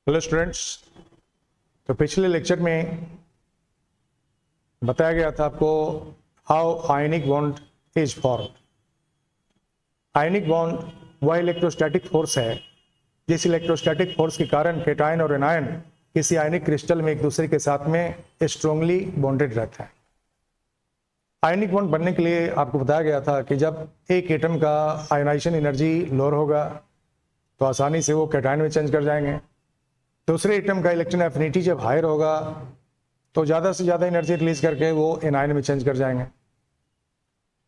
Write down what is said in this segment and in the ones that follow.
Hello students. तो पिछले lecture में बताया गया था आपको how ionic bond is form. Ionic bond वह इलेक्ट्रोस्टैटिक फोर्स है जिस इलेक्ट्रोस्टैटिक फोर्स के कारण केटायन और एनायन किसी आयनिक क्रिस्टल में एक दूसरे के साथ में स्ट्रांगली बॉन्डेड रहता है। आयनिक बॉन्ड बनने के लिए आपको बताया गया था कि जब एक एटम का आयोनाइजेशन एनर्जी लोअर होगा तो आसानी से वो केटायन में चेंज कर जाएंगे। दूसरे एटम का इलेक्ट्रॉन एफिनिटी जब हायर होगा तो ज़्यादा से ज़्यादा एनर्जी रिलीज करके वो एनायन में चेंज कर जाएंगे।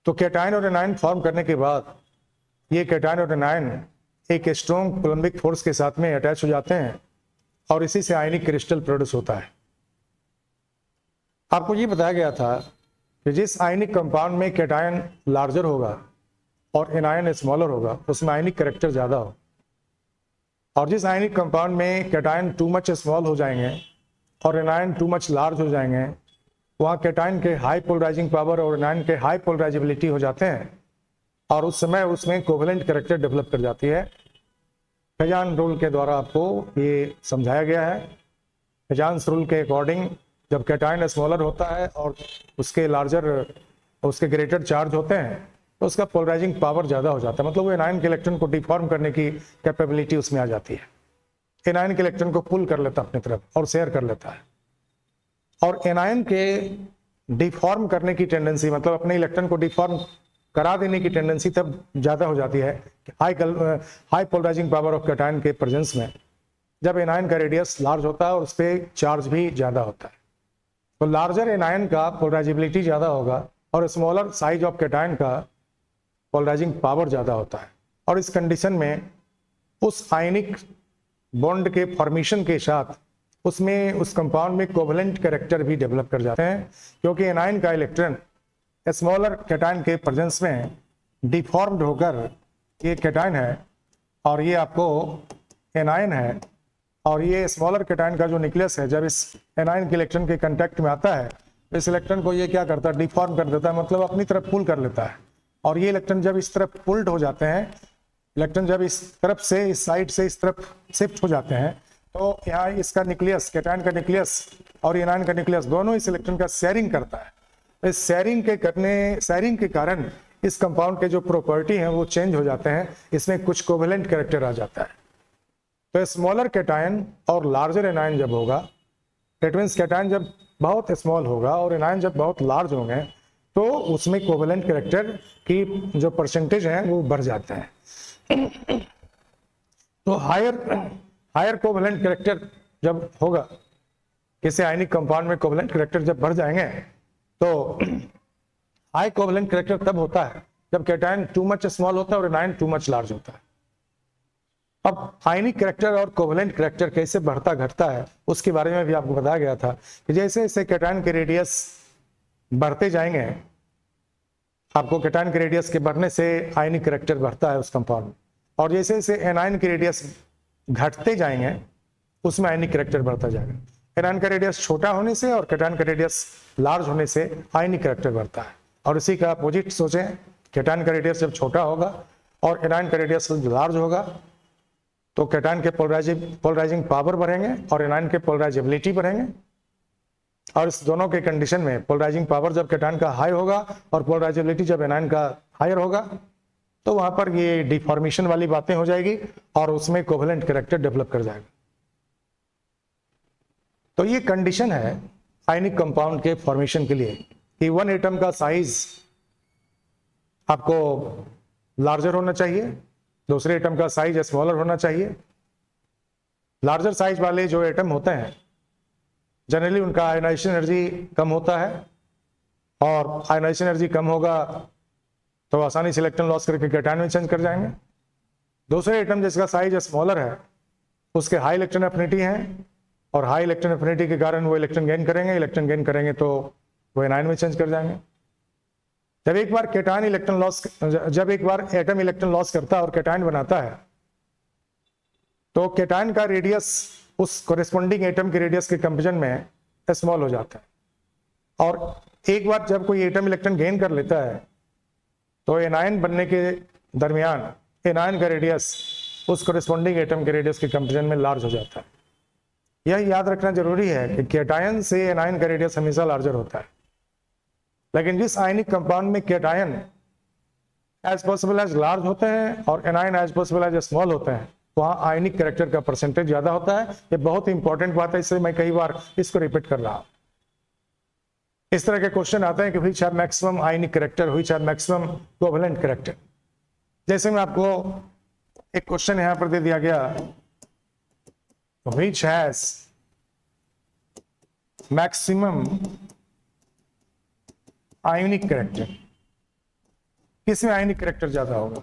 तो केटायन और एनायन फॉर्म करने के बाद ये केटायन और एनायन एक स्ट्रॉन्ग कूलम्बिक फोर्स के साथ में अटैच हो जाते हैं और इसी से आयनिक क्रिस्टल प्रोड्यूस होता है। आपको ये बताया गया था कि जिस आयनिक कंपाउंड में केटायन लार्जर होगा और एनायन स्मॉलर होगा उसमें आयनिक कैरेक्टर ज़्यादा हो, और जिस आयनिक कंपाउंड में केटायन टू मच स्मॉल हो जाएंगे और एनायन टू मच लार्ज हो जाएंगे वहाँ केटायन के हाई पोलराइजिंग पावर और एनायन के हाई पोलराइजेबिलिटी हो जाते हैं और उस समय उसमें कोवेलेंट कैरेक्टर डेवलप कर जाती है। फेजान रूल के द्वारा आपको ये समझाया गया है। फेजान रूल के अकॉर्डिंग जब केटायन स्मॉलर होता है और उसके लार्जर उसके ग्रेटर चार्ज होते हैं तो उसका पोलराइजिंग पावर ज़्यादा हो जाता है, मतलब वो एनायन के इलेक्ट्रॉन को डिफॉर्म करने की कैपेबिलिटी उसमें आ जाती है। एनायन के इलेक्ट्रॉन को पुल कर लेता है अपनी तरफ और शेयर कर लेता है, और एनायन के डिफॉर्म करने की टेंडेंसी मतलब अपने इलेक्ट्रॉन को डिफॉर्म करा देने की टेंडेंसी तब ज़्यादा हो जाती है कि high polarising power of cation के प्रेजेंस में, जब एनायन का रेडियस लार्ज होता है और उस पर चार्ज भी ज़्यादा होता है। तो लार्जर एनायन का पोलराइजेबिलिटी ज़्यादा होगा और स्मॉलर साइज ऑफ केटायन का पोलराइजिंग पावर ज़्यादा होता है, और इस कंडीशन में उस आयनिक बॉन्ड के फॉर्मेशन के साथ उसमें उस कंपाउंड में कोवेलेंट कैरेक्टर भी डेवलप कर जाते हैं, क्योंकि एनायन का इलेक्ट्रॉन स्मॉलर केटायन के प्रेजेंस में डिफॉर्म्ड होकर ये केटायन है और ये आपको एनायन है, और ये स्मॉलर केटायन का जो न्यूक्लियस है जब इस एनायन के इलेक्ट्रॉन के कांटेक्ट में आता है तो इस इलेक्ट्रॉन को ये क्या करता है, डिफॉर्म कर देता है, मतलब अपनी तरफ पुल कर लेता है। और ये इलेक्ट्रॉन जब इस तरफ पुल्ड हो जाते हैं, इलेक्ट्रॉन जब इस तरफ से इस साइड से इस तरफ शिफ्ट हो जाते हैं तो यहाँ इसका न्यूक्लियस केटायन का न्यूक्लियस और एनायन का न्यूक्लियस दोनों इस इलेक्ट्रॉन का शेयरिंग करता है। इस शेयरिंग के कारण इस कंपाउंड के जो प्रॉपर्टी हैं वो चेंज हो जाते हैं, इसमें कुछ कोवेलेंट कैरेक्टर आ जाता है। तो स्मॉलर केटायन और लार्जर एनायन जब होगा, इट मीन्स केटायन जब बहुत स्मॉल होगा और एनायन जब बहुत लार्ज होंगे तो उसमें कोवेलेंट कैरेक्टर की जो परसेंटेज है वो बढ़ जाता है। तो हायर कोवेलेंट कैरेक्टर जब होगा, किसी आयनिक कंपाउंड में कोवेलेंट कैरेक्टर जब बढ़ जाएंगे तो हाई कोवेलेंट कैरेक्टर तब होता है जब केटायन टू मच स्मॉल होता है और एनायन टू मच लार्ज होता है। अब आयनिक कैरेक्टर और कोवेलेंट कैरेक्टर कैसे बढ़ता घटता है उसके बारे में भी आपको बताया गया था कि जैसे जैसे केटायन के रेडियस बढ़ते जाएंगे, आपको केटायन के रेडियस के बढ़ने से आयनिक कैरेक्टर बढ़ता है उस कंपाउंड में, और जैसे जैसे एनायन के रेडियस घटते जाएंगे उसमें आयनिक कैरेक्टर बढ़ता जाएगा। एनायन का रेडियस छोटा होने से और केटायन का रेडियस लार्ज होने से आयनिक कैरेक्टर बढ़ता है, और इसी का अपोजिट सोचें, केटायन का रेडियस जब छोटा होगा और एनायन का रेडियस लार्ज होगा तो केटायन के पोलराइजिंग पावर बढ़ेंगे और एनायन के पोलराइजेबिलिटी बढ़ेंगे, और इस दोनों के कंडीशन में पोलराइजिंग पावर जब केटायन का हाई होगा और पोलराइजेबिलिटी जब एनायन का हायर होगा तो वहां पर ये डिफॉर्मेशन वाली बातें हो जाएगी और उसमें कोवेलेंट कैरेक्टर डेवलप कर जाएगा। तो ये कंडीशन है आयनिक कंपाउंड के फॉर्मेशन के लिए कि वन एटम का साइज आपको लार्जर होना चाहिए, दूसरे एटम का साइज स्मॉलर होना चाहिए। लार्जर साइज वाले जो एटम होते हैं जनरली उनका आयनाइजेशन एनर्जी कम होता है, और आयनाइजेशन एनर्जी कम होगा तो आसानी से इलेक्ट्रॉन लॉस करके केटायन में चेंज कर जाएंगे। दूसरे एटम जिसका साइज स्मॉलर है उसके हाई इलेक्ट्रॉन एफिनिटी हैं, और हाई इलेक्ट्रॉन एफिनिटी के कारण वो इलेक्ट्रॉन गेन करेंगे तो वो एनायन में चेंज कर जाएंगे। जब एक बार एटम इलेक्ट्रॉन लॉस करता है और केटायन बनाता है तो केटायन का रेडियस उस कोरेस्पोंडिंग एटम के रेडियस के कंपेरिजन में स्मॉल हो जाता है, और एक बार जब कोई एटम इलेक्ट्रॉन गेन कर लेता है तो एनायन बनने के दरमियान एनायन का रेडियस उस कोरेस्पोंडिंग एटम के रेडियस के कंपेरिजन में लार्ज हो जाता है। यह याद रखना जरूरी है कि कैटायन से एनायन का रेडियस हमेशा लार्जर होता है, लेकिन जिस आयनिक कंपाउंड में cation as possible as large होते हैं और anion as possible as small होते हैं, वहां आयनिक कैरेक्टर का परसेंटेज ज्यादा होता है। ये बहुत इंपॉर्टेंट बात है, इससे मैं कई बार इसको रिपीट कर रहा हूं। इस तरह के क्वेश्चन आते हैं कि which have maximum ionic character, which have maximum covalent character. जैसे मैं आपको एक क्वेश्चन यहां पर दे दिया गया, which has maximum ionic character, किसमें आयनिक कैरेक्टर ज्यादा होगा?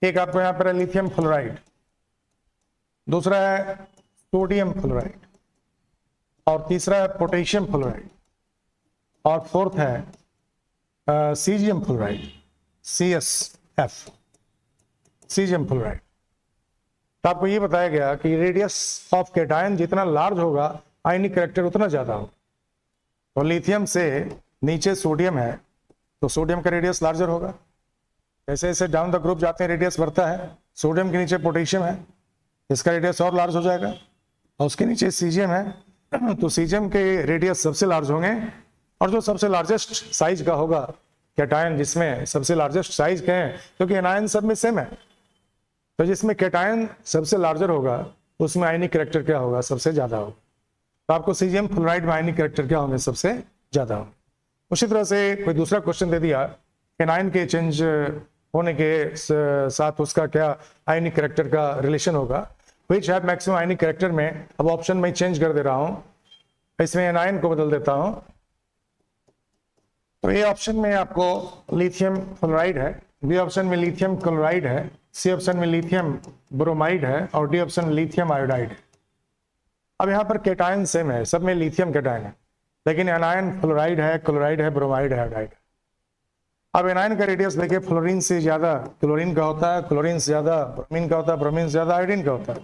एक आपको यहां पर है लिथियम फ्लोराइड, दूसरा है सोडियम फ्लोराइड, और तीसरा है पोटेशियम फ्लोराइड, और फोर्थ है caesium fluoride, CSF, caesium fluoride. तो आपको ये बताया गया कि रेडियस ऑफ कैटायन जितना लार्ज होगा आयनिक कैरेक्टर उतना ज्यादा होगा। तो लिथियम से नीचे सोडियम है तो सोडियम का रेडियस लार्जर होगा। जैसे जैसे डाउन द ग्रुप जाते हैं रेडियस बढ़ता है। सोडियम के नीचे पोटेशियम है, इसका रेडियस और लार्ज हो जाएगा, और उसके नीचे सीजियम है तो सीजियम के रेडियस सबसे लार्ज होंगे, और जो सबसे लार्जेस्ट साइज का होगा कैटायन, जिसमें सबसे लार्जेस्ट साइज के हैं, क्योंकि एनायन सब में सेम है, तो जिसमें कैटायन सबसे लार्जर होगा उसमें आयनिक कैरेक्टर क्या होगा? सबसे ज्यादा होगा। तो आपको सीजियम फ्लोराइड में आयनिक कैरेक्टर क्या होंगे? सबसे ज्यादा होंगे। उसी तरह से कोई दूसरा क्वेश्चन दे दिया, एनायन के चेंज होने के साथ उसका क्या आयनिक कैरेक्टर का रिलेशन होगा? Which have maximum ionic character में अब ऑप्शन में चेंज कर दे रहा हूं, इसमें एनायन को बदल देता हूं। तो ए ऑप्शन में आपको लिथियम फ्लोराइड है, बी ऑप्शन में लिथियम क्लोराइड है, सी ऑप्शन में लिथियम ब्रोमाइड है, और डी ऑप्शन में लिथियम आयोडाइड है। अब यहाँ पर कैटायन सेम है, सब में लिथियम कैटायन है, लेकिन एनायन फ्लोराइड है, क्लोराइड है, ब्रोमाइड है, आयोडाइड है। अब एनायन का रेडियस देखिए फ्लोरीन से ज्यादा क्लोरीन का होता है, क्लोरीन से ज्यादा ब्रोमीन का होता है, ब्रोमीन से ज्यादा आयोडीन का होता है।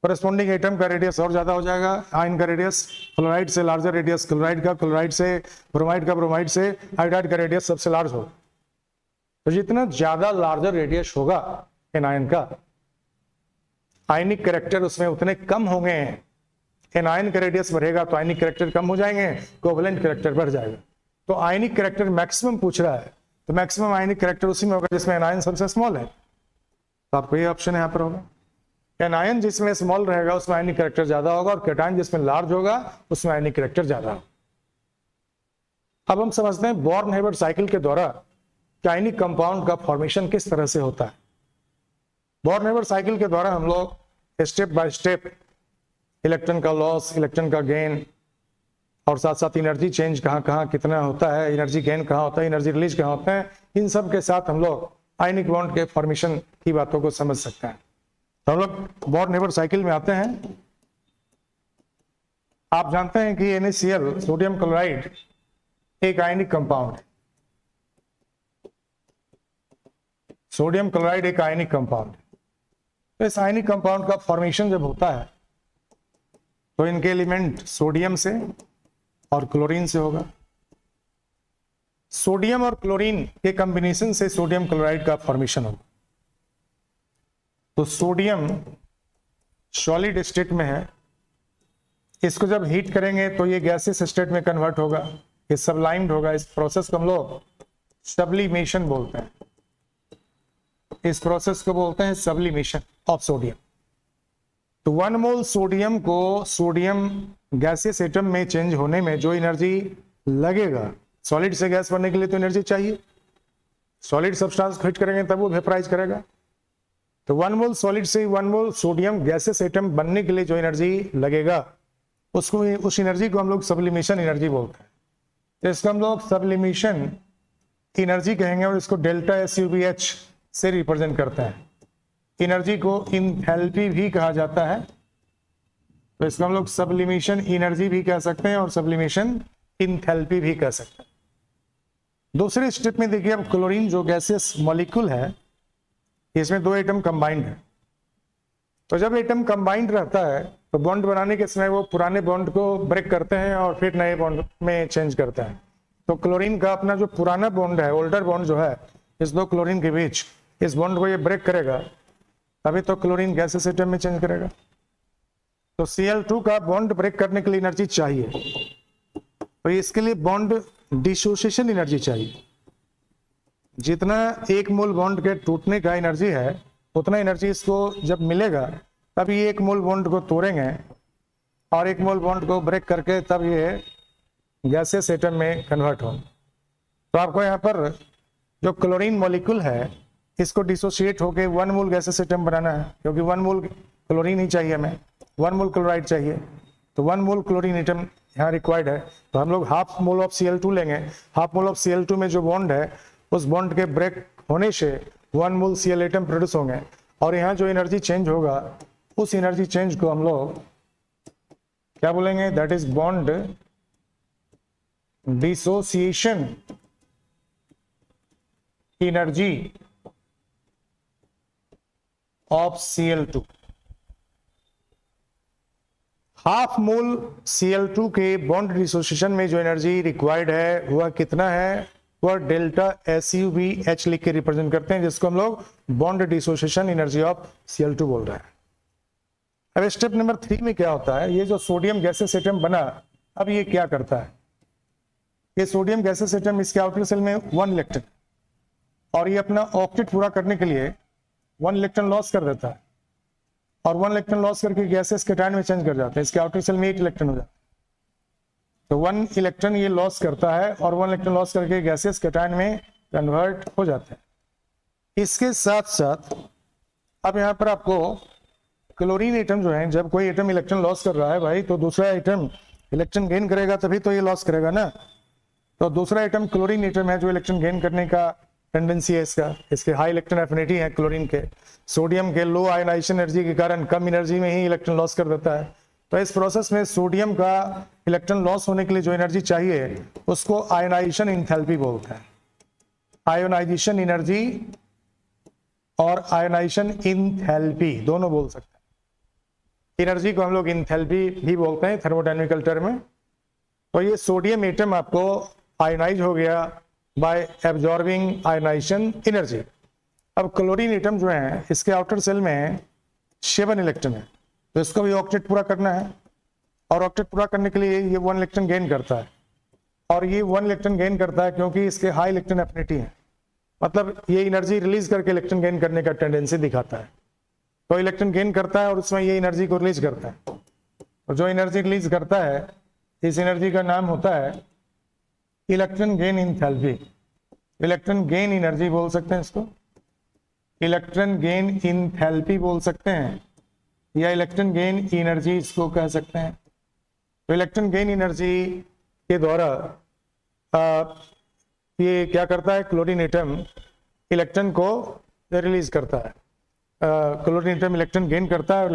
कोरेस्पोंडिंग एटम का रेडियस और ज्यादा हो जाएगा, आयन का रेडियस फ्लोराइड से लार्जर रेडियस क्लोराइड का, क्लोराइड से ब्रोमाइड का, ब्रोमाइड से आयोडाइड का रेडियस सबसे लार्ज होगा। तो जितना ज्यादा लार्जर रेडियस होगा एनायन का, आयनिक कैरेक्टर उसमें उतने कम होंगे। एनायन का रेडियस बढ़ेगा तो आयनिक कैरेक्टर कम हो जाएंगे, कोवेलेंट कैरेक्टर बढ़ जाएगा। तो आयनिक कैरेक्टर मैक्सिमम पूछ रहा है, तो मैक्सिमम आयनिक कैरेक्टर उसी में होगा जिसमें एनायन सबसे स्मॉल है। तो आपको ये ऑप्शन यहाँ पर होगा। एनायन जिसमें स्मॉल रहेगा उसमें आयनिक कैरेक्टर ज्यादा होगा, और कैटायन जिसमें लार्ज होगा उसमें आयनिक कैरेक्टर ज्यादा होगा। अब हम समझते हैं बॉर्न-हेबर्ट साइकिल के द्वारा आयनिक कंपाउंड का फॉर्मेशन किस तरह से होता है। बॉर्न-हेबर्ट साइकिल के द्वारा हम लोग स्टेप बाय स्टेप इलेक्ट्रॉन का लॉस, इलेक्ट्रॉन का गेन, और साथ साथ एनर्जी चेंज कहाँ कहाँ कितना होता है, एनर्जी गेन कहाँ होता है, एनर्जी रिलीज कहाँ होता है, इन सब के साथ हम लोग आयनिक बॉन्ड के फॉर्मेशन की बातों को समझ सकते हैं। तो हम लोग बॉर्न-हेबर्ट साइकिल में आते हैं। आप जानते हैं कि NaCl सोडियम क्लोराइड एक आयनिक कंपाउंड है। सोडियम क्लोराइड एक आयनिक कंपाउंड है। तो इस आयनिक कंपाउंड का फॉर्मेशन जब होता है तो इनके एलिमेंट सोडियम से और क्लोरीन से होगा। सोडियम और क्लोरीन के कॉम्बिनेशन से सोडियम क्लोराइड का फॉर्मेशन होगा। तो सोडियम सॉलिड स्टेट में है, इसको जब हीट करेंगे तो ये गैसियस स्टेट में कन्वर्ट होगा, ये सबलाइम्ड होगा। इस प्रोसेस को हम लोग सब्लिमेशन बोलते हैं। इस प्रोसेस को बोलते हैं सब्लिमेशन ऑफ सोडियम। तो 1 मोल सोडियम को सोडियम गैसियस एटम में चेंज होने में जो एनर्जी लगेगा, सॉलिड से गैस बनने के लिए तो एनर्जी चाहिए, सॉलिड सब्सटेंस को हीट करेंगे तब वो वेपराइज करेगा। तो 1 मोल सॉलिड से 1 मोल सोडियम गैसियस एटम बनने के लिए जो एनर्जी लगेगा उसको, उस एनर्जी को हम लोग सब्लिमेशन एनर्जी बोलते हैं। तो इसको हम लोग सब्लिमेशन एनर्जी कहेंगे, और इसको डेल्टा SUBH से रिप्रेजेंट करते हैं। एनर्जी को इंथैल्पी भी कहा जाता है, तो इसको हम लोग सब्लिमेशन एनर्जी भी कह सकते हैं और सब्लिमेशन इंथैल्पी भी कह सकते हैं। दूसरे स्टेप में देखिए, अब क्लोरीन जो गैसियस मॉलिक्यूल है, इसमें 2 एटम कंबाइंड है। तो जब एटम कंबाइंड रहता है तो बॉन्ड बनाने के समय वो पुराने बॉन्ड को ब्रेक करते हैं और फिर नए बॉन्ड में चेंज करते हैं। तो क्लोरीन का अपना जो पुराना बॉन्ड है, ओल्डर बॉन्ड जो है इस 2 क्लोरीन के बीच, इस बॉन्ड को ये ब्रेक करेगा, तभी तो क्लोरीन गैसियस एटम में चेंज करेगा। तो Cl2 का बॉन्ड ब्रेक करने के लिए एनर्जी चाहिए, तो इसके लिए बॉन्ड डिसोसिएशन एनर्जी चाहिए। जितना एक मोल बॉन्ड के टूटने का एनर्जी है उतना एनर्जी इसको जब मिलेगा तब ये एक मोल बॉन्ड को तोड़ेंगे और एक मोल बॉन्ड को ब्रेक करके तब ये गैसियस एटम में कन्वर्ट हो। तो आपको यहाँ पर जो क्लोरीन मॉलिक्यूल है इसको डिसोसिएट होके 1 मोल गैसियस एटम बनाना है, क्योंकि 1 मोल क्लोरीन ही चाहिए हमें, 1 मोल क्लोराइड चाहिए, तो 1 मोल क्लोरीन एटम यहाँ रिक्वायर्ड है। तो हम लोग हाफ मोल ऑफ Cl2 लेंगे। हाफ मोल ऑफ Cl2 में जो बॉन्ड है उस बॉन्ड के ब्रेक होने से 1 मोल Cl एटम प्रोड्यूस होंगे और यहाँ जो एनर्जी चेंज होगा उस एनर्जी चेंज को हम लोग क्या बोलेंगे, that is bond dissociation energy of Cl2। Half mole Cl2 के बॉन्ड डिसोसिएशन में जो एनर्जी रिक्वायर्ड है वह कितना है, वह डेल्टा SUVH लिख के रिप्रेजेंट करते हैं, जिसको हम लोग bond dissociation energy of Cl2 बोल रहे हैं। अब स्टेप नंबर 3 में क्या होता है, ये जो सोडियम गैसियस एटम बना अब ये क्या करता है, ये सोडियम गैसियस एटम इसके आउटर सेल में 1 इलेक्ट्रॉन और ये अपना ऑक्टेट पूरा करने के लिए 1 इलेक्ट्रॉन लॉस कर देता है और 1 इलेक्ट्रॉन लॉस करके गैसेस कैटायन में चेंज कर जाते हैं। इसके आउटर सेल में 8 इलेक्ट्रॉन हो जाता है, तो 1 इलेक्ट्रॉन ये लॉस करता है और 1 इलेक्ट्रॉन लॉस करके गैसेस कैटायन में कन्वर्ट हो जाते हैं। इसके साथ साथ अब यहाँ पर आपको क्लोरीन एटम जो है, जब कोई एटम इलेक्ट्रॉन लॉस कर रहा है भाई तो दूसरा एटम इलेक्ट्रॉन गेन करेगा तभी तो ये लॉस करेगा ना। तो दूसरा एटम क्लोरीन एटम है जो इलेक्ट्रॉन गेन करने का टेंडेंसी है इसका, इसके हाई इलेक्ट्रॉन एफिनिटी है क्लोरीन के। सोडियम के लो आयनाइजेशन एनर्जी के कारण कम एनर्जी में ही इलेक्ट्रॉन लॉस कर देता है। तो इस प्रोसेस में सोडियम का इलेक्ट्रॉन लॉस होने के लिए जो एनर्जी चाहिए उसको आयनाइजेशन इंथैल्पी बोलते हैं। आयोनाइजेशन एनर्जी और आयनाइजेशन इंथैल्पी दोनों बोल सकते हैं। एनर्जी को हम लोग इंथैल्पी भी बोलते हैं थर्मोडायनेमिकल टर्म में। तो ये सोडियम एटम आपको आयनाइज हो गया बाय एब्जॉर्बिंग आयनाइजेशन एनर्जी। अब क्लोरीन एटम जो है इसके आउटर सेल में 7 इलेक्ट्रॉन है, तो इसको भी ऑक्टेट पूरा करना है और ऑक्टेट पूरा करने के लिए ये 1 इलेक्ट्रॉन गेन करता है और ये 1 इलेक्ट्रॉन गेन करता है क्योंकि इसके हाई इलेक्ट्रॉन एफिनिटी है, मतलब ये एनर्जी रिलीज करके इलेक्ट्रॉन गेन करने का टेंडेंसी दिखाता है। तो इलेक्ट्रॉन गेन करता है और उसमें ये एनर्जी को रिलीज करता है और जो एनर्जी रिलीज करता है इस एनर्जी का नाम होता है electron gain enthalpy. Electron gain energy बोल सकते हैं इसको, इलेक्ट्रॉन गेन इंथैल्पी बोल सकते हैं या इलेक्ट्रॉन गेन एनर्जी इसको कह सकते हैं। तो इलेक्ट्रॉन गेन एनर्जी के द्वारा ये क्या करता है, क्लोरीन एटम इलेक्ट्रॉन को रिलीज करता है। क्लोरीन एटम इलेक्ट्रॉन गेन करता है और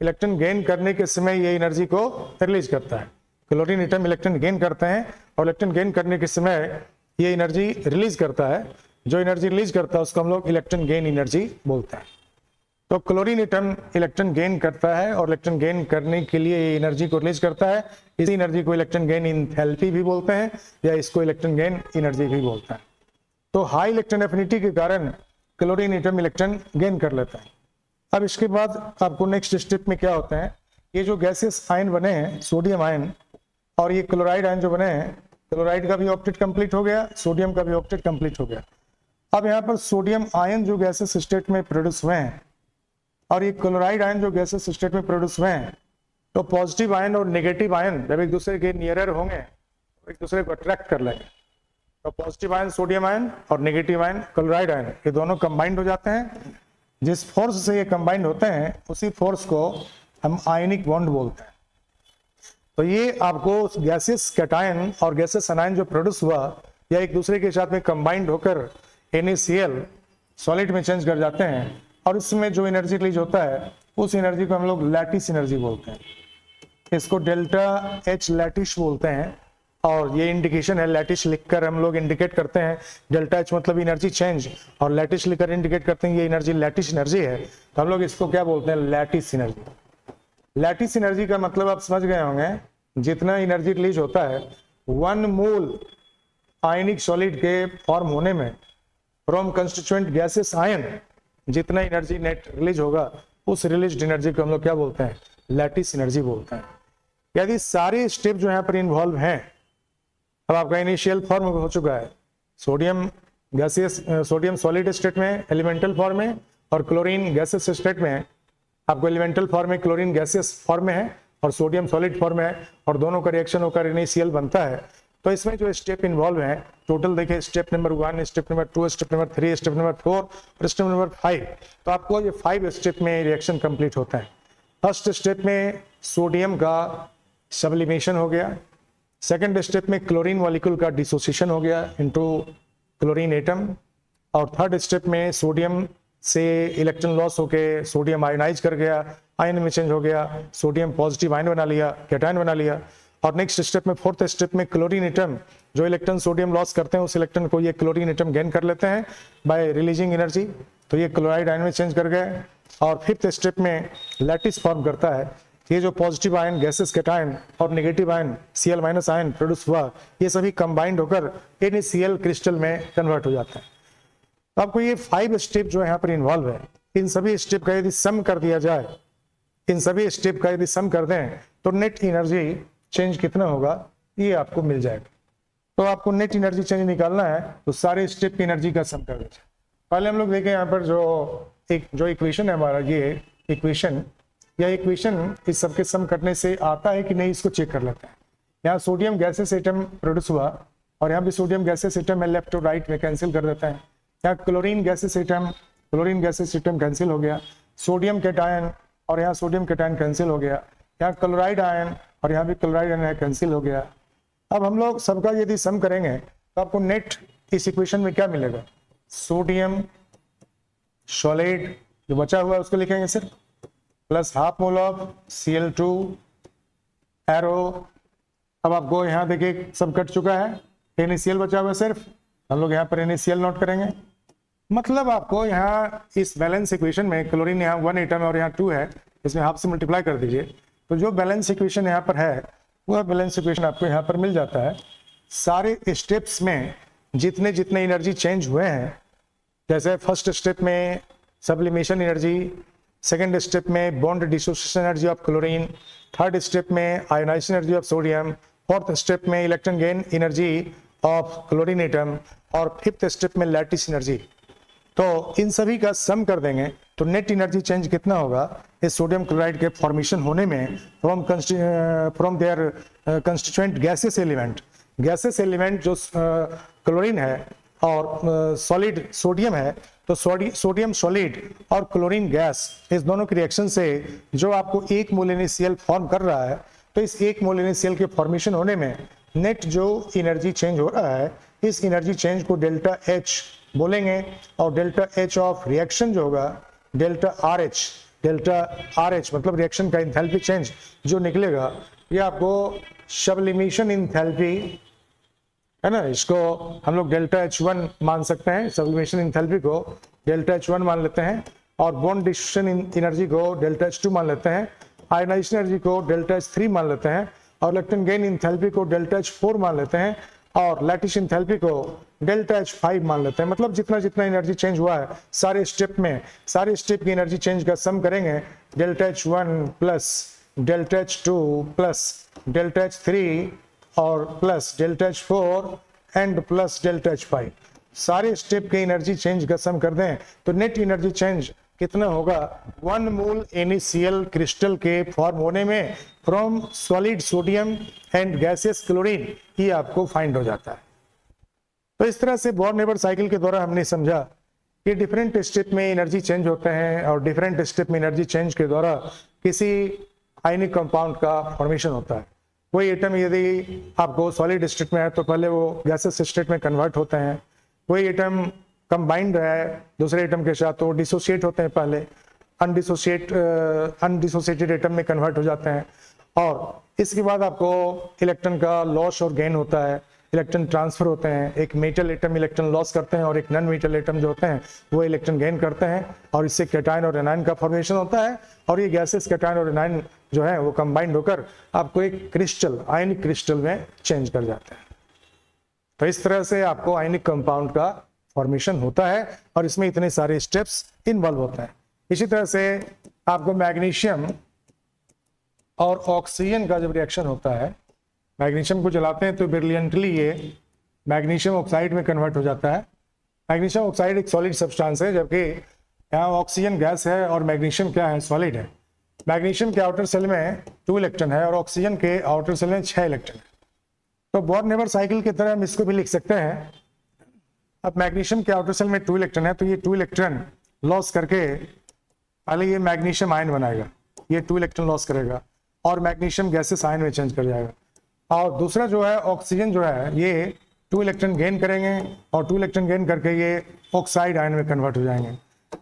इलेक्ट्रॉन गेन करने के समय ये एनर्जी को रिलीज करता है। क्लोरीन एटम इलेक्ट्रॉन गेन करते हैं और इलेक्ट्रॉन गेन करने के समय ये एनर्जी रिलीज करता है। जो एनर्जी रिलीज करता है उसको हम लोग इलेक्ट्रॉन गेन एनर्जी बोलते हैं। तो क्लोरीन एटम इलेक्ट्रॉन गेन करता है और इलेक्ट्रॉन गेन करने के लिए ये एनर्जी को रिलीज करता है। इसी एनर्जी को इलेक्ट्रॉन गेन इंथैल्पी भी बोलते हैं या इसको इलेक्ट्रॉन गेन एनर्जी भी बोलते हैं। तो हाई इलेक्ट्रॉन एफिनिटी के कारण क्लोरीन एटम इलेक्ट्रॉन गेन कर लेता है। अब इसके बाद आपको नेक्स्ट स्टेप में क्या होता है, ये जो गैसेस आयन बने हैं सोडियम आयन और ये क्लोराइड आयन जो बने हैं, क्लोराइड का भी ऑक्टेट कंप्लीट हो गया, सोडियम का भी ऑक्टेट कंप्लीट हो गया। अब यहाँ पर सोडियम आयन जो गैसेस स्टेट में प्रोड्यूस हुए हैं और ये क्लोराइड आयन जो गैसेस स्टेट में प्रोड्यूस हुए हैं, तो पॉजिटिव आयन और नेगेटिव आयन जब एक दूसरे के नियरर होंगे तो एक दूसरे को अट्रैक्ट कर लेंगे। तो पॉजिटिव आयन सोडियम आयन और नेगेटिव आयन क्लोराइड आयन ये दोनों कंबाइंड हो जाते हैं। जिस फोर्स से ये कंबाइंड होते हैं उसी फोर्स को हम आयनिक बॉन्ड बोलते हैं। तो ये आपको गैसेस कैटायन और गैसेस अनायन जो प्रोड्यूस हुआ या एक दूसरे के साथ में कंबाइंड होकर NaCl सॉलिड में चेंज कर जाते हैं और इसमें जो एनर्जी रिलीज होता है उस एनर्जी को हम लोग लैटिस एनर्जी बोलते हैं। इसको डेल्टा H लैटिस बोलते हैं और ये इंडिकेशन है, लैटिस लिखकर हम लोग इंडिकेट करते हैं। डेल्टा H मतलब एनर्जी चेंज और लैटिस लिखकर इंडिकेट करते हैं ये एनर्जी लैटिस एनर्जी है, तो हम लोग इसको क्या बोलते हैं, लैटिस एनर्जी। लैटिस एनर्जी का मतलब आप समझ गए होंगे, जितना एनर्जी रिलीज होता है 1 मोल आयनिक सॉलिड के फॉर्म होने में फ्रॉम कंस्टिट्यूएंट गैसेस आयन जितना एनर्जी नेट रिलीज होगा उस रिलीज एनर्जी को हम लोग क्या बोलते हैं, लैटिस एनर्जी बोलते हैं। यदि सारे स्टेप जो यहाँ पर इन्वॉल्व हैं, अब आपका इनिशियल फॉर्म हो चुका है sodium gaseous, sodium solid state में एलिमेंटल फॉर्म में, और क्लोरीन गैसियस स्टेट में आपको एलिमेंटल फॉर्म में क्लोरीन गैसियस फॉर्म में है और सोडियम सॉलिड फॉर्म में है, और दोनों का रिएक्शन होकर इनिशियल बनता है। तो इसमें जो स्टेप इन्वॉल्व हैं टोटल देखिए, step number 1, step number 2, step number 3, step number 4 और स्टेप नंबर 5। तो आपको ये 5 स्टेप में रिएक्शन कंप्लीट होता है। फर्स्ट स्टेप में सोडियम का सब्लिमेशन हो गया, सेकेंड स्टेप में क्लोरीन मॉलिक्यूल का डिसोसिएशन हो गया इनटू क्लोरीन एटम, और थर्ड स्टेप में सोडियम से इलेक्ट्रॉन लॉस होके सोडियम आयनाइज कर गया, आयन में चेंज हो गया, सोडियम पॉजिटिव आयन बना लिया, कैटायन बना लिया। और नेक्स्ट स्टेप में फोर्थ स्टेप में क्लोरीन एटम जो इलेक्ट्रॉन सोडियम लॉस करते हैं उस इलेक्ट्रॉन को ये क्लोरीन एटम गेन कर लेते हैं बाय रिलीजिंग एनर्जी, तो ये क्लोराइड आयन में चेंज कर गए। और फिफ्थ स्टेप में लैटिस फॉर्म करता है, ये जो पॉजिटिव आयन गैसेस कैटायन और negative ion Cl- ion produce हुआ, ये सभी कंबाइंड होकर NaCl क्रिस्टल में कन्वर्ट हो जाता है। तो आपको ये 5 स्टेप जो यहाँ पर इन्वॉल्व है, इन सभी स्टेप का यदि सम कर दिया जाए, इन सभी स्टेप का यदि सम कर दें तो नेट एनर्जी चेंज कितना होगा ये आपको मिल जाएगा। तो आपको नेट एनर्जी चेंज निकालना है तो सारे स्टेप की एनर्जी का सम कर दीजिए। पहले हम लोग देखें यहाँ पर जो इक्वेशन है हमारा, ये इक्वेशन या इक्वेशन इस सबके सम करने से आता है कि नहीं इसको चेक कर लेते हैं। यहाँ सोडियम गैसेस एटम प्रोड्यूस हुआ और यहाँ भी सोडियम गैसेस एटम में लेफ्ट और राइट में कैंसिल कर देते हैं। यहाँ क्लोरीन गैसेस एटम कैंसिल हो गया, सोडियम कैटायन और यहाँ सोडियम कैटायन कैंसिल हो गया, यहाँ क्लोराइड आयन और यहाँ भी क्लोराइड आयन कैंसिल हो गया। अब हम लोग सबका यदि सम करेंगे तो आपको नेट इस इक्वेशन में क्या मिलेगा, सोडियम सॉलिड जो बचा हुआ है उसको लिखेंगे सिर्फ plus half mole of Cl2 arrow. अब आपको यहाँ देखिए सब कट चुका है, NaCl बचा हुआ है सिर्फ, हम लोग यहाँ पर NaCl नोट करेंगे। मतलब आपको यहाँ इस बैलेंस इक्वेशन में क्लोरीन यहाँ 1 एटम है और यहाँ 2 है, इसमें हाफ से मल्टीप्लाई कर दीजिए तो जो बैलेंस इक्वेशन यहाँ पर है वह बैलेंस इक्वेशन आपको यहाँ पर मिल जाता है। सारे स्टेप्स में जितने जितने एनर्जी चेंज हुए हैं, जैसे फर्स्ट स्टेप में सब्लिमेशन एनर्जी, सेकेंड स्टेप में bond dissociation energy of chlorine, third step में ionisation energy of sodium, fourth step में electron gain energy of chlorine atom और फिफ्थ स्टेप में लैटिस एनर्जी। तो इन सभी का सम कर देंगे तो नेट एनर्जी चेंज कितना होगा इस सोडियम क्लोराइड के फॉर्मेशन होने में from their constituent gases element जो क्लोरीन है और सॉलिड सोडियम है, तो सोडियम सॉलिड और क्लोरीन गैस इस दोनों के रिएक्शन से जो आपको 1 मोल NaCl फॉर्म कर रहा है, तो इस 1 मोल NaCl के फॉर्मेशन होने में नेट जो एनर्जी चेंज हो रहा है इस एनर्जी चेंज को डेल्टा H बोलेंगे, और डेल्टा H ऑफ रिएक्शन जो होगा डेल्टा RH मतलब रिएक्शन का इंथैल्पी चेंज जो निकलेगा ये आपको सब्लिमेशन इंथैल्पी है ना, इसको हम लोग डेल्टा H1 मान सकते हैं, सब्लिमेशन इंथैल्पी को डेल्टा H1 मान लेते हैं, और बॉन्ड डिसोसिएशन एनर्जी को डेल्टा H2 मान लेते हैं, आयनाइजेशन एनर्जी को डेल्टा H3 मान लेते हैं, और इलेक्ट्रॉन गेन इंथैल्पी को डेल्टा H4 मान लेते हैं, और लैटिस इंथैल्पी को डेल्टा H5 मान लेते हैं। मतलब जितना जितना एनर्जी चेंज हुआ है सारे स्टेप की एनर्जी चेंज का सम करेंगे, delta H1 plus delta H2 plus delta H3 और plus delta H4 and plus delta H5, सारे स्टेप के एनर्जी चेंज का सम कर दें तो नेट एनर्जी चेंज कितना होगा 1 मोल NaCl क्रिस्टल के फॉर्म होने में from solid sodium and gaseous chlorine, ये आपको फाइंड हो जाता है। तो इस तरह से बॉर्न नेबर साइकिल के द्वारा हमने समझा कि डिफरेंट स्टेप में एनर्जी चेंज होते हैं और डिफरेंट स्टेप में एनर्जी चेंज के द्वारा किसी आयनिक कंपाउंड का फॉर्मेशन होता है। कोई एटम यदि आपको सॉलिड स्टेट में है तो पहले वो गैसेस स्टेट में कन्वर्ट होते हैं, कोई एटम कंबाइंड है दूसरे एटम के साथ तो डिसोसिएट होते हैं, पहले अनडिसोसिएटेड एटम में कन्वर्ट हो जाते हैं, और इसके बाद आपको इलेक्ट्रॉन का लॉस और गेन होता है, इलेक्ट्रॉन ट्रांसफर होते हैं, एक मेटल एटम इलेक्ट्रॉन लॉस करते हैं और एक नॉन मेटल एटम जो होते हैं वो इलेक्ट्रॉन गेन करते हैं, और इससे कैटायन और एनायन का फॉर्मेशन होता है, और ये गैसेस कैटायन और एनायन जो है वो कंबाइंड होकर आपको एक क्रिस्टल आयनिक क्रिस्टल में चेंज कर जाते हैं। तो इस तरह से आपको आयनिक कंपाउंड का फॉर्मेशन होता है और इसमें इतने सारे स्टेप्स इन्वॉल्व होते हैं। इसी तरह से आपको मैग्नीशियम और ऑक्सीजन का जब रिएक्शन होता है, मैग्नीशियम को जलाते हैं तो ब्रिलियंटली ये मैग्नीशियम ऑक्साइड में कन्वर्ट हो जाता है। मैग्नीशियम ऑक्साइड एक सॉलिड सब्सटेंस है, जबकि यहाँ ऑक्सीजन गैस है और मैग्नीशियम क्या है, सॉलिड है। मैग्नीशियम के आउटर सेल में 2 इलेक्ट्रॉन है और ऑक्सीजन के आउटर सेल में 6 इलेक्ट्रॉन है। तो बोर्न-नेबर साइकिल की तरह हम इसको भी लिख सकते हैं। अब मैग्नीशियम के आउटर सेल में 2 इलेक्ट्रॉन है, तो ये 2 इलेक्ट्रॉन लॉस करके पहले ये मैग्नीशियम आयन बनाएगा, ये 2 इलेक्ट्रॉन लॉस करेगा और मैग्नीशियम गैसेस आयन में चेंज कर जाएगा। और दूसरा जो है ऑक्सीजन जो है ये 2 इलेक्ट्रॉन गेन करेंगे और 2 इलेक्ट्रॉन गेन करके ये ऑक्साइड आयन में कन्वर्ट हो जाएंगे।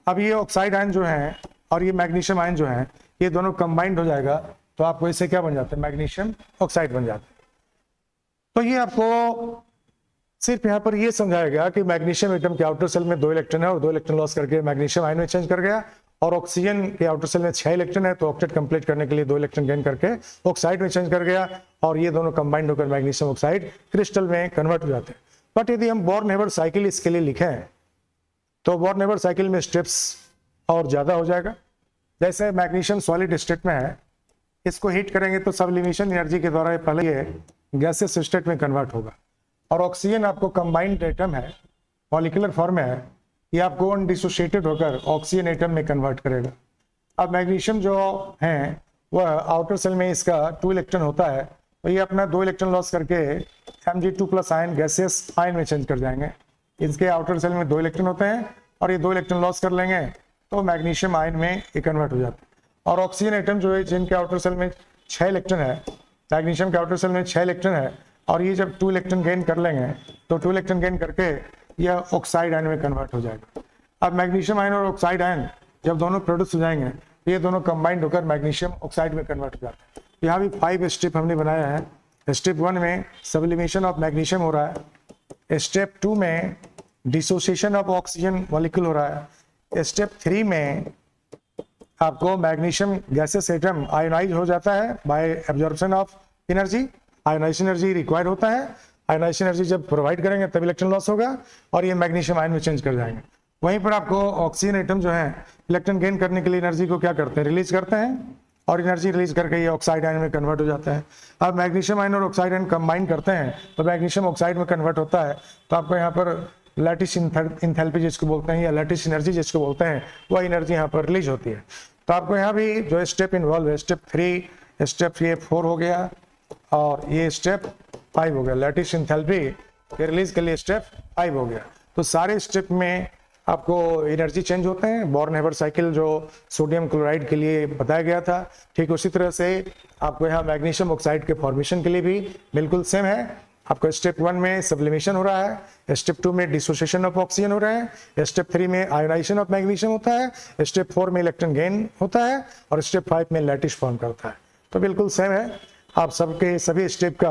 अब ये ऑक्साइड आयन जो है और ये मैग्नीशियम आयन जो है ये दोनों कंबाइंड हो जाएगा, तो आपको इससे क्या बन जाता है, मैग्नीशियम ऑक्साइड बन जाता है। तो ये आपको सिर्फ यहाँ पर ये समझाया गया कि मैग्नीशियम एटम के आउटर सेल में 2 इलेक्ट्रॉन है और 2 इलेक्ट्रॉन लॉस करके मैग्नीशियम आयन में चेंज कर गया, और ऑक्सीजन के आउटर सेल में 6 इलेक्ट्रॉन है तो ऑक्टेट कंप्लीट करने के लिए 2 इलेक्ट्रॉन गेन करके ऑक्साइड में चेंज कर गया, और ये दोनों कंबाइंड होकर मैग्नीशियम ऑक्साइड क्रिस्टल में कन्वर्ट हो जाते हैं। बट यदि हम बोर्न-हेबर साइकिल इसके लिए लिखें तो बोर्न-हेबर साइकिल में स्टेप्स और ज़्यादा हो जाएगा। जैसे मैग्नीशियम सॉलिड स्टेट में है, इसको हीट करेंगे तो सब्लिमेशन एनर्जी के द्वारा पहले ये गैसेस स्टेट में कन्वर्ट होगा, और ऑक्सीजन आपको कंबाइंड एटम है, मॉलिक्यूलर फॉर्म है, ये आपको अनडिसोशिएटेड होकर ऑक्सीजन एटम में कन्वर्ट करेगा। अब मैग्नीशियम जो है वह आउटर सेल में इसका 2 इलेक्ट्रॉन होता है, तो ये अपना 2 इलेक्ट्रॉन लॉस करके Mg2+ आयन गैसेस आयन में चेंज कर जाएंगे। इसके आउटर सेल में 2 इलेक्ट्रॉन होते हैं और ये 2 इलेक्ट्रॉन लॉस कर लेंगे तो मैग्नीशियम आयन में ये कन्वर्ट हो जाता है। और ऑक्सीजन एटम जो है जिनके आउटर सेल में 6 इलेक्ट्रॉन है, मैग्नीशियम के आउटर सेल में 6 इलेक्ट्रॉन है, और ये जब 2 इलेक्ट्रॉन गेन कर लेंगे तो 2 इलेक्ट्रॉन गेन करके यह ऑक्साइड आयन में कन्वर्ट हो जाएगा। अब मैग्नीशियम आयन और ऑक्साइड आयन जब दोनों प्रोड्यूस हो जाएंगे तो ये दोनों कंबाइंड होकर मैग्नीशियम ऑक्साइड में कन्वर्ट हो जाता है। यहाँ भी 5 स्टेप हमने बनाया है। स्टेप 1 में सब्लिमेशन ऑफ मैग्नीशियम हो रहा है, स्टेप 2 में डिसोसिएशन ऑफ ऑक्सीजन मॉलिक्यूल हो रहा है, स्टेप 3 में आपको मैग्नीशियम गैसेस एटम आयोनाइज हो जाता है by absorption of energy. Ionisation energy required होता है, आयोनाइजेशन एनर्जी जब प्रोवाइड करेंगे तब इलेक्ट्रॉन लॉस होगा और ये मैग्नीशियम आयन में चेंज कर जाएंगे। वहीं पर आपको ऑक्सीजन एटम जो है इलेक्ट्रॉन गेन करने के लिए एनर्जी को क्या करते हैं, रिलीज करते हैं, और एनर्जी रिलीज करके ये ऑक्साइड आयन में कन्वर्ट हो जाता है। अब मैग्नीशियम आयन और ऑक्साइड आयन कंबाइन करते हैं तो मैग्नीशियम ऑक्साइड में कन्वर्ट होता है, तो आपको यहाँ पर लैटिस इंथैल्पी जिसको बोलते हैं या लैटिस एनर्जी जिसको बोलते हैं वह एनर्जी यहाँ पर रिलीज होती है। तो आपको यहाँ भी जो स्टेप इन्वॉल्व है, स्टेप 4 हो गया और ये स्टेप 5 हो गया, लैटिस इंथैल्पी के रिलीज के लिए स्टेप 5 हो गया। तो सारे स्टेप में आपको एनर्जी चेंज होते हैं। बोर्न-हेबर साइकिल जो सोडियम क्लोराइड के लिए बताया गया था, ठीक उसी तरह से आपको यहाँ मैग्नीशियम ऑक्साइड के फॉर्मेशन के लिए भी बिल्कुल सेम है। आपको स्टेप 1 में सब्लिमेशन हो रहा है, स्टेप 2 में डिसोसिएशन ऑफ ऑक्सीजन हो रहा है, स्टेप 3 में आयोनाइजेशन ऑफ मैग्नीशियम होता है, स्टेप 4 में इलेक्ट्रॉन गेन होता है और स्टेप 5 में लैटिस फॉर्म करता है। तो बिल्कुल सेम है। आप सबके सभी स्टेप का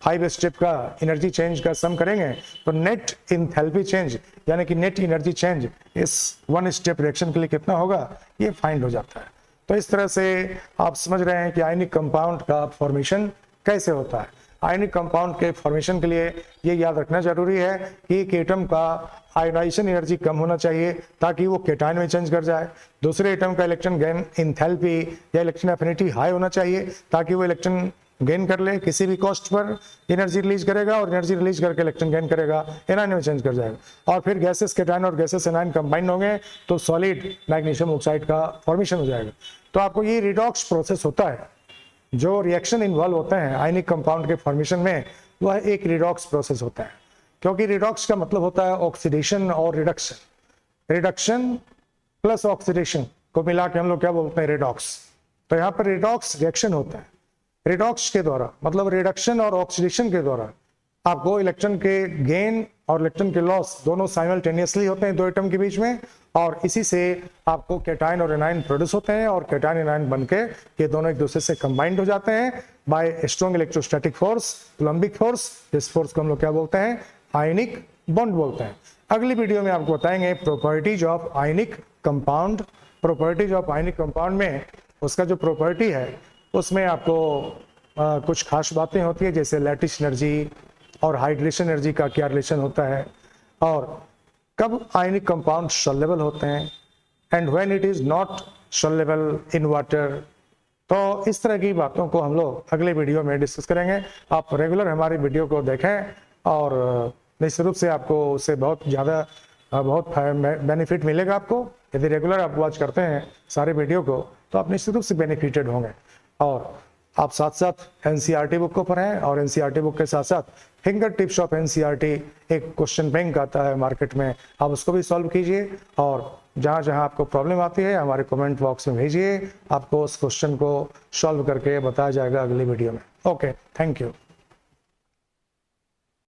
5 स्टेप का एनर्जी चेंज का सम करेंगे तो नेट इंथैल्पी चेंज यानी कि नेट एनर्जी चेंज इस 1 स्टेप रिएक्शन के लिए कितना होगा ये फाइंड हो जाता है। तो इस तरह से आप समझ रहे हैं कि आयनिक कंपाउंड का फॉर्मेशन कैसे होता है। आयनिक कंपाउंड के फॉर्मेशन के लिए ये याद रखना जरूरी है कि एक एटम का आयोनाइजेशन एनर्जी कम होना चाहिए ताकि वो केटायन में चेंज कर जाए। दूसरे एटम का इलेक्ट्रॉन गेन इंथैल्पी या इलेक्ट्रॉन एफिनिटी हाई होना चाहिए ताकि वो इलेक्ट्रॉन गेन कर ले, किसी भी कॉस्ट पर एनर्जी रिलीज करेगा और एनर्जी रिलीज करके इलेक्ट्रॉन गेन करेगा, एनायन में चेंज कर जाएगा। और फिर गैसेस केटायन और गैसेस एनायन कंबाइन होंगे तो सॉलिड मैग्नीशियम ऑक्साइड का फॉर्मेशन हो जाएगा। तो आपको ये रिडॉक्स प्रोसेस होता है, जो रिएक्शन इन्वॉल्व होते हैं आयनिक कंपाउंड के फॉर्मेशन में, वह एक रिडॉक्स प्रोसेस होता है। क्योंकि रिडॉक्स का मतलब होता है ऑक्सीडेशन और रिडक्शन। रिडक्शन प्लस ऑक्सीडेशन को मिला के हम लोग क्या बोलते हैं, रिडॉक्स। तो यहाँ पर रिडॉक्स रिएक्शन होता है। रिडॉक्स के द्वारा मतलब रिडक्शन और ऑक्सीडेशन के द्वारा आपको इलेक्ट्रॉन के गेन और इलेक्ट्रॉन के लॉस दोनों साइमल्टेनियसली होते हैं दो एटम के बीच में, और इसी से आपको केटायन और एनायन प्रोड्यूस होते हैं और केटायन एनायन बनके ये दोनों एक दूसरे से कंबाइंड हो जाते हैं bye strong electrostatic force, Coulombic force. इस फोर्स को हम लोग क्या बोलते हैं, आयनिक बॉन्ड बोलते हैं। अगली वीडियो में आपको बताएंगे properties of ionic compound. Properties of ionic compound में उसका जो प्रॉपर्टी है उसमें आपको कुछ खास बातें होती है, जैसे लैटिस एनर्जी और हाइड्रेशन एनर्जी का क्या रिलेशन होता है, और कब आयनिक कंपाउंड सॉल्युबल होते हैं, and when it is not soluble in water, तो इस तरह की बातों को हम लोग अगले वीडियो में डिस्कस करेंगे। आप रेगुलर हमारी वीडियो को देखें और निश्चित रूप से आपको उससे बहुत ज़्यादा बहुत बेनिफिट मिलेगा आपको। यदि रेगुलर आप वॉच करते हैं सारे वीडियो को तो आप निश्चित रूप से बेनिफिटेड होंगे। और आप साथ साथ एनसीईआरटी बुक को पढ़ें और एनसीईआरटी बुक के साथ साथ फिंगर टिप्स ऑफ एनसीईआरटी एक क्वेश्चन बैंक आता है मार्केट में, आप उसको भी सॉल्व कीजिए। और जहाँ जहाँ आपको प्रॉब्लम आती है हमारे कमेंट बॉक्स में भेजिए, आपको उस क्वेश्चन को सॉल्व करके बताया जाएगा अगली वीडियो में। Okay, thank you.